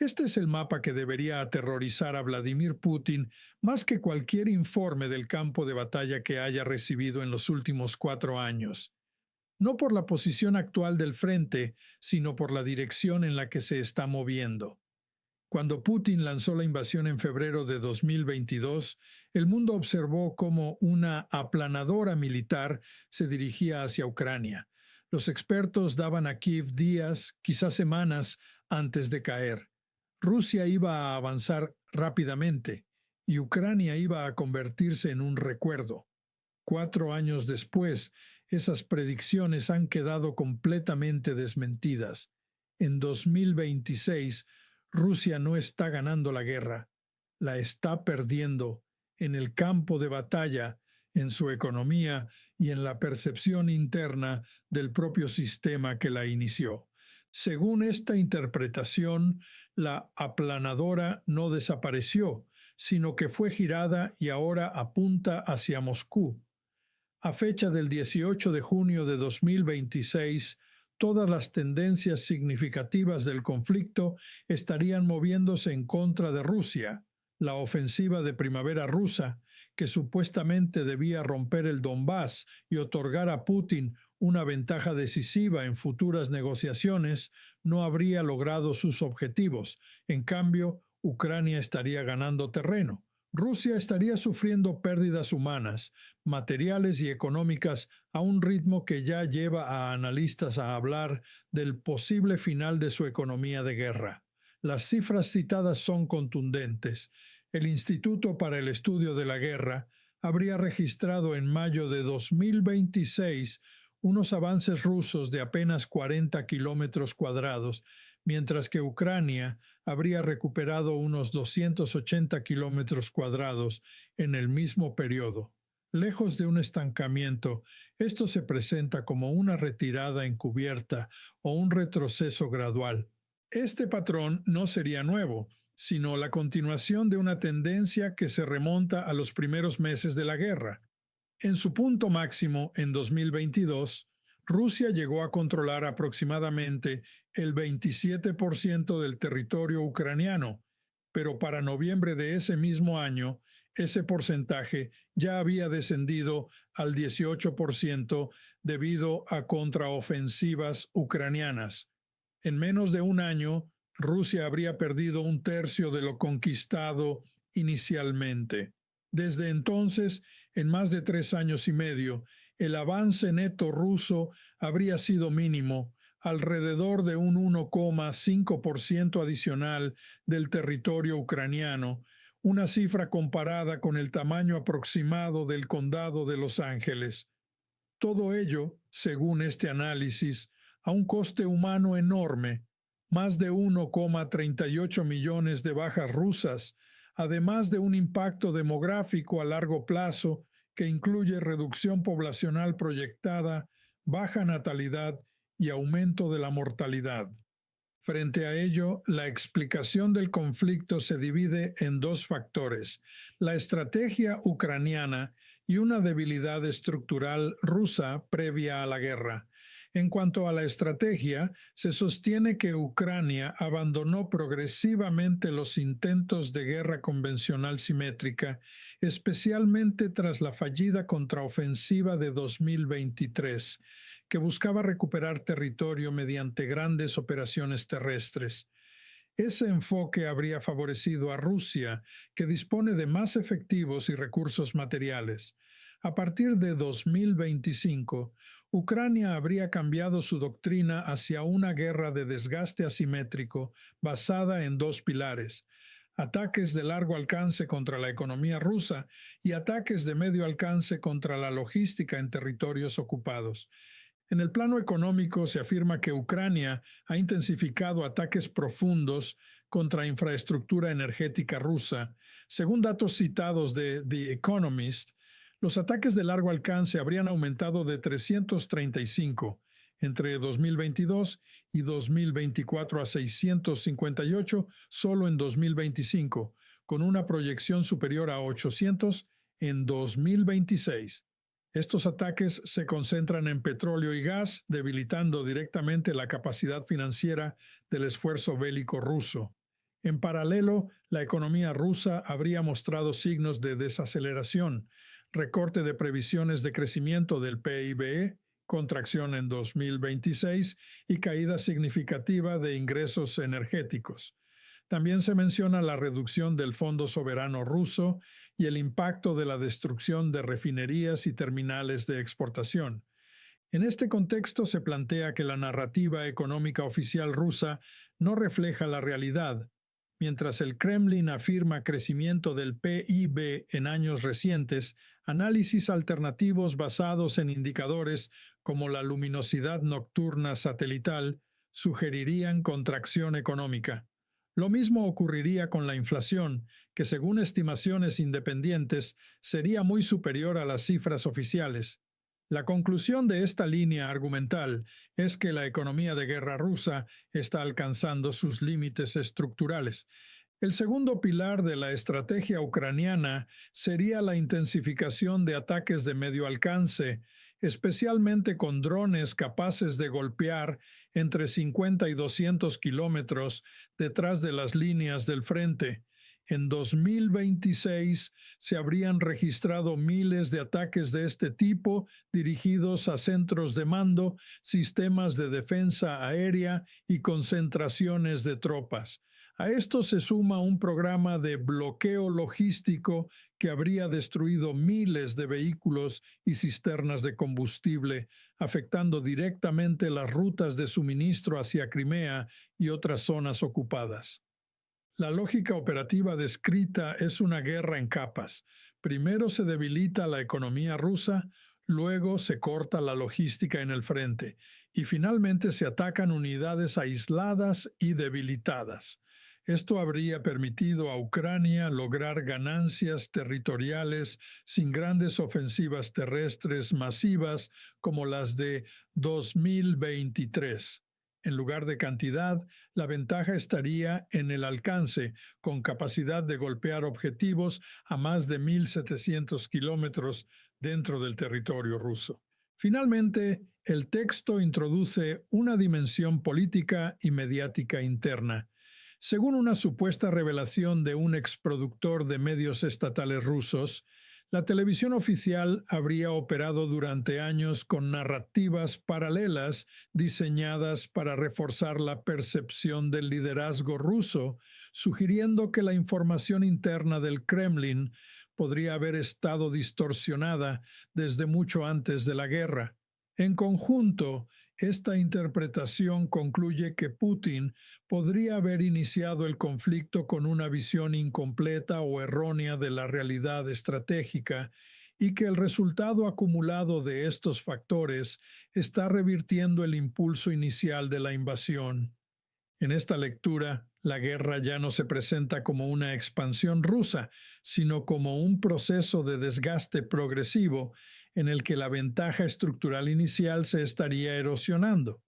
Este es el mapa que debería aterrorizar a Vladimir Putin más que cualquier informe del campo de batalla que haya recibido en los últimos 4 años. No por la posición actual del frente, sino por la dirección en la que se está moviendo. Cuando Putin lanzó la invasión en febrero de 2022, el mundo observó cómo una aplanadora militar se dirigía hacia Ucrania. Los expertos daban a Kiev días, quizás semanas, antes de caer. Rusia iba a avanzar rápidamente y Ucrania iba a convertirse en un recuerdo. 4 años después, esas predicciones han quedado completamente desmentidas. En 2026, Rusia no está ganando la guerra, la está perdiendo en el campo de batalla, en su economía y en la percepción interna del propio sistema que la inició. Según esta interpretación, la aplanadora no desapareció, sino que fue girada y ahora apunta hacia Moscú. A fecha del 18 de junio de 2026, todas las tendencias significativas del conflicto estarían moviéndose en contra de Rusia. La ofensiva de primavera rusa, que supuestamente debía romper el Donbass y otorgar a Putin una ventaja decisiva en futuras negociaciones, no habría logrado sus objetivos. En cambio, Ucrania estaría ganando terreno. Rusia estaría sufriendo pérdidas humanas, materiales y económicas a un ritmo que ya lleva a analistas a hablar del posible final de su economía de guerra. Las cifras citadas son contundentes. El Instituto para el Estudio de la Guerra habría registrado en mayo de 2026 unos avances rusos de apenas 40 kilómetros cuadrados, mientras que Ucrania habría recuperado unos 280 kilómetros cuadrados en el mismo periodo. Lejos de un estancamiento, esto se presenta como una retirada encubierta o un retroceso gradual. Este patrón no sería nuevo, sino la continuación de una tendencia que se remonta a los primeros meses de la guerra. En su punto máximo, en 2022, Rusia llegó a controlar aproximadamente el 27% del territorio ucraniano, pero para noviembre de ese mismo año, ese porcentaje ya había descendido al 18% debido a contraofensivas ucranianas. En menos de un año, Rusia habría perdido un tercio de lo conquistado inicialmente. Desde entonces, en más de 3 años y medio, el avance neto ruso habría sido mínimo, alrededor de un 1,5% adicional del territorio ucraniano, una cifra comparada con el tamaño aproximado del condado de Los Ángeles. Todo ello, según este análisis, a un coste humano enorme, más de 1,38 millones de bajas rusas, además de un impacto demográfico a largo plazo que incluye reducción poblacional proyectada, baja natalidad y aumento de la mortalidad. Frente a ello, la explicación del conflicto se divide en dos factores: la estrategia ucraniana y una debilidad estructural rusa previa a la guerra. En cuanto a la estrategia, se sostiene que Ucrania abandonó progresivamente los intentos de guerra convencional simétrica, especialmente tras la fallida contraofensiva de 2023, que buscaba recuperar territorio mediante grandes operaciones terrestres. Ese enfoque habría favorecido a Rusia, que dispone de más efectivos y recursos materiales. A partir de 2025, Ucrania habría cambiado su doctrina hacia una guerra de desgaste asimétrico basada en dos pilares: ataques de largo alcance contra la economía rusa y ataques de medio alcance contra la logística en territorios ocupados. En el plano económico, se afirma que Ucrania ha intensificado ataques profundos contra infraestructura energética rusa. Según datos citados de The Economist, los ataques de largo alcance habrían aumentado de 335 entre 2022 y 2024 a 658 solo en 2025, con una proyección superior a 800 en 2026. Estos ataques se concentran en petróleo y gas, debilitando directamente la capacidad financiera del esfuerzo bélico ruso. En paralelo, la economía rusa habría mostrado signos de desaceleración, recorte de previsiones de crecimiento del PIB, contracción en 2026 y caída significativa de ingresos energéticos. También se menciona la reducción del Fondo Soberano ruso y el impacto de la destrucción de refinerías y terminales de exportación. En este contexto se plantea que la narrativa económica oficial rusa no refleja la realidad. Mientras el Kremlin afirma crecimiento del PIB en años recientes, análisis alternativos basados en indicadores como la luminosidad nocturna satelital sugerirían contracción económica. Lo mismo ocurriría con la inflación, que según estimaciones independientes sería muy superior a las cifras oficiales. La conclusión de esta línea argumental es que la economía de guerra rusa está alcanzando sus límites estructurales. El segundo pilar de la estrategia ucraniana sería la intensificación de ataques de medio alcance, especialmente con drones capaces de golpear entre 50 y 200 kilómetros detrás de las líneas del frente. En 2026 se habrían registrado miles de ataques de este tipo dirigidos a centros de mando, sistemas de defensa aérea y concentraciones de tropas. A esto se suma un programa de bloqueo logístico que habría destruido miles de vehículos y cisternas de combustible, afectando directamente las rutas de suministro hacia Crimea y otras zonas ocupadas. La lógica operativa descrita es una guerra en capas. Primero se debilita la economía rusa, luego se corta la logística en el frente y finalmente se atacan unidades aisladas y debilitadas. Esto habría permitido a Ucrania lograr ganancias territoriales sin grandes ofensivas terrestres masivas como las de 2023. En lugar de cantidad, la ventaja estaría en el alcance, con capacidad de golpear objetivos a más de 1.700 kilómetros dentro del territorio ruso. Finalmente, el texto introduce una dimensión política y mediática interna. Según una supuesta revelación de un exproductor de medios estatales rusos, la televisión oficial habría operado durante años con narrativas paralelas diseñadas para reforzar la percepción del liderazgo ruso, sugiriendo que la información interna del Kremlin podría haber estado distorsionada desde mucho antes de la guerra. En conjunto, esta interpretación concluye que Putin podría haber iniciado el conflicto con una visión incompleta o errónea de la realidad estratégica y que el resultado acumulado de estos factores está revirtiendo el impulso inicial de la invasión. En esta lectura, la guerra ya no se presenta como una expansión rusa, sino como un proceso de desgaste progresivo en el que la ventaja estructural inicial se estaría erosionando.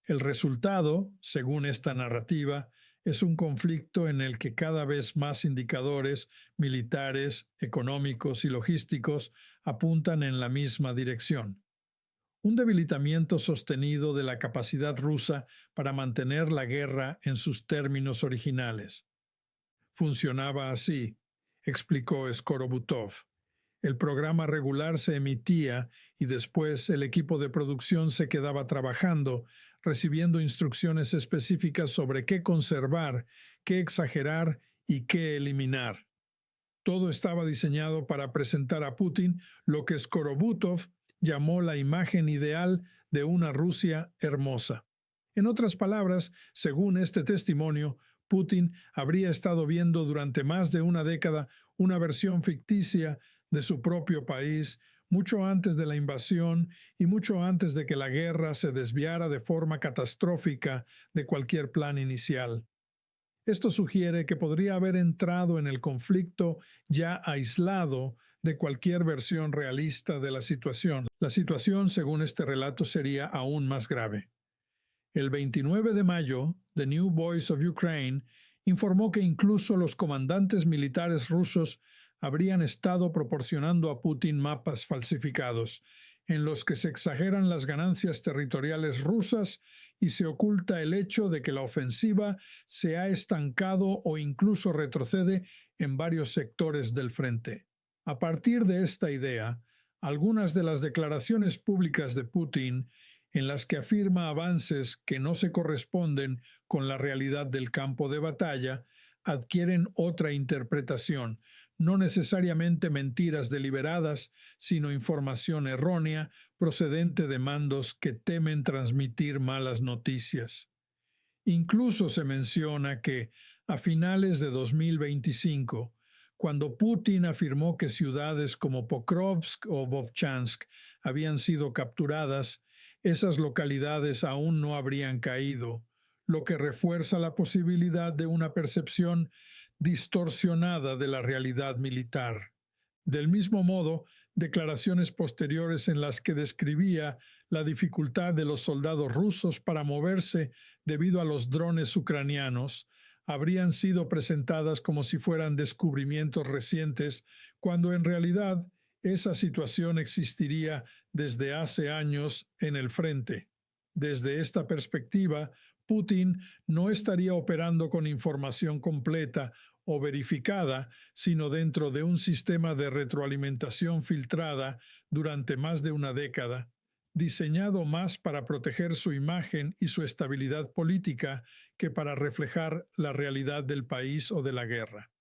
El resultado, según esta narrativa, es un conflicto en el que cada vez más indicadores militares, económicos y logísticos apuntan en la misma dirección. Un debilitamiento sostenido de la capacidad rusa para mantener la guerra en sus términos originales. Funcionaba así, explicó Skorobutovh. El programa regular se emitía y después el equipo de producción se quedaba trabajando, recibiendo instrucciones específicas sobre qué conservar, qué exagerar y qué eliminar. Todo estaba diseñado para presentar a Putin lo que Skorobutovh llamó la imagen ideal de una Rusia hermosa. En otras palabras, según este testimonio, Putin habría estado viendo durante más de una década una versión ficticia de su propio país, mucho antes de la invasión y mucho antes de que la guerra se desviara de forma catastrófica de cualquier plan inicial. Esto sugiere que podría haber entrado en el conflicto ya aislado de cualquier versión realista de la situación. La situación, según este relato, sería aún más grave. El 29 de mayo, The New Voice of Ukraine informó que incluso los comandantes militares rusos habrían estado proporcionando a Putin mapas falsificados. en los que se exageran las ganancias territoriales rusas y se oculta el hecho de que la ofensiva se ha estancado o incluso retrocede en varios sectores del frente. A partir de esta idea, algunas de las declaraciones públicas de Putin, en las que afirma avances que no se corresponden con la realidad del campo de batalla, adquieren otra interpretación, no necesariamente mentiras deliberadas, sino información errónea procedente de mandos que temen transmitir malas noticias. Incluso se menciona que, a finales de 2025, cuando Putin afirmó que ciudades como Pokrovsk o Vovchansk habían sido capturadas, esas localidades aún no habrían caído, lo que refuerza la posibilidad de una percepción distorsionada de la realidad militar. Del mismo modo, declaraciones posteriores en las que describía la dificultad de los soldados rusos para moverse debido a los drones ucranianos habrían sido presentadas como si fueran descubrimientos recientes, cuando en realidad esa situación existiría desde hace años en el frente. Desde esta perspectiva, Putin no estaría operando con información completa o verificada, sino dentro de un sistema de retroalimentación filtrada durante más de una década, diseñado más para proteger su imagen y su estabilidad política que para reflejar la realidad del país o de la guerra.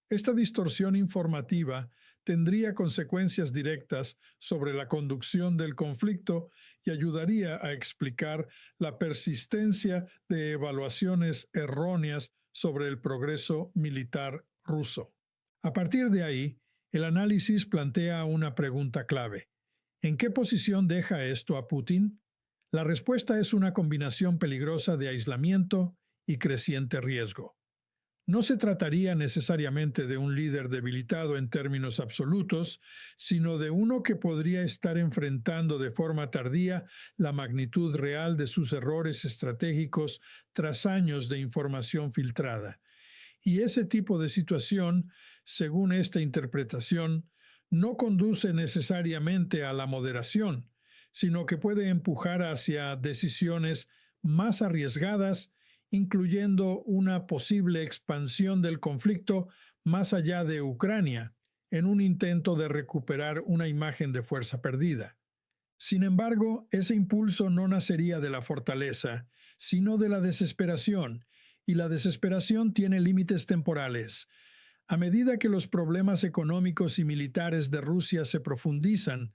Esta distorsión informativa tendría consecuencias directas sobre la conducción del conflicto y ayudaría a explicar la persistencia de evaluaciones erróneas sobre el progreso militar ruso. A partir de ahí, el análisis plantea una pregunta clave. ¿En qué posición deja esto a Putin? La respuesta es una combinación peligrosa de aislamiento y creciente riesgo. No se trataría necesariamente de un líder debilitado en términos absolutos, sino de uno que podría estar enfrentando de forma tardía la magnitud real de sus errores estratégicos tras años de información filtrada. Y ese tipo de situación, según esta interpretación, no conduce necesariamente a la moderación, sino que puede empujar hacia decisiones más arriesgadas, incluyendo una posible expansión del conflicto más allá de Ucrania, en un intento de recuperar una imagen de fuerza perdida. Sin embargo, ese impulso no nacería de la fortaleza, sino de la desesperación, y la desesperación tiene límites temporales. A medida que los problemas económicos y militares de Rusia se profundizan,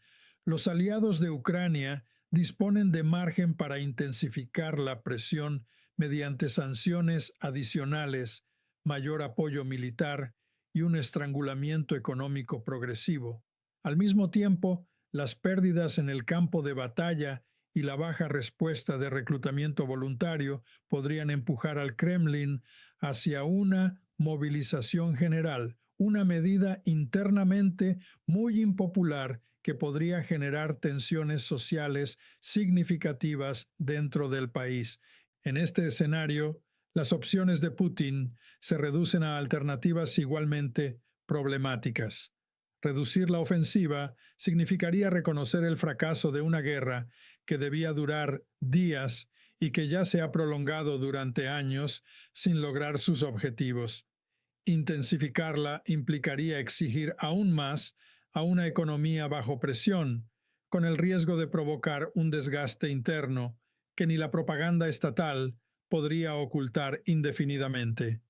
los aliados de Ucrania disponen de margen para intensificar la presión mediante sanciones adicionales, mayor apoyo militar y un estrangulamiento económico progresivo. Al mismo tiempo, las pérdidas en el campo de batalla y la baja respuesta de reclutamiento voluntario podrían empujar al Kremlin hacia una movilización general, una medida internamente muy impopular que podría generar tensiones sociales significativas dentro del país. En este escenario, las opciones de Putin se reducen a alternativas igualmente problemáticas. Reducir la ofensiva significaría reconocer el fracaso de una guerra que debía durar días y que ya se ha prolongado durante años sin lograr sus objetivos. Intensificarla implicaría exigir aún más a una economía bajo presión, con el riesgo de provocar un desgaste interno que ni la propaganda estatal podría ocultar indefinidamente.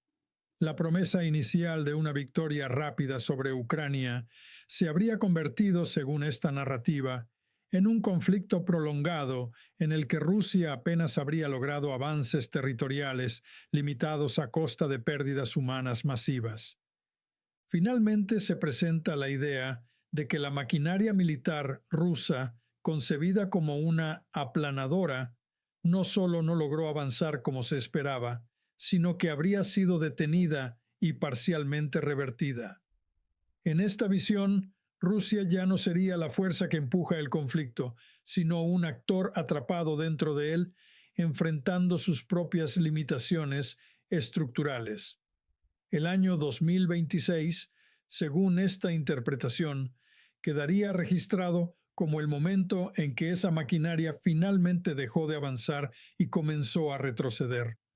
La promesa inicial de una victoria rápida sobre Ucrania se habría convertido, según esta narrativa, en un conflicto prolongado en el que Rusia apenas habría logrado avances territoriales limitados a costa de pérdidas humanas masivas. Finalmente se presenta la idea de que la maquinaria militar rusa, concebida como una aplanadora, no solo no logró avanzar como se esperaba, sino que habría sido detenida y parcialmente revertida. En esta visión, Rusia ya no sería la fuerza que empuja el conflicto, sino un actor atrapado dentro de él, enfrentando sus propias limitaciones estructurales. El año 2026, según esta interpretación, quedaría registrado como el momento en que esa maquinaria finalmente dejó de avanzar y comenzó a retroceder.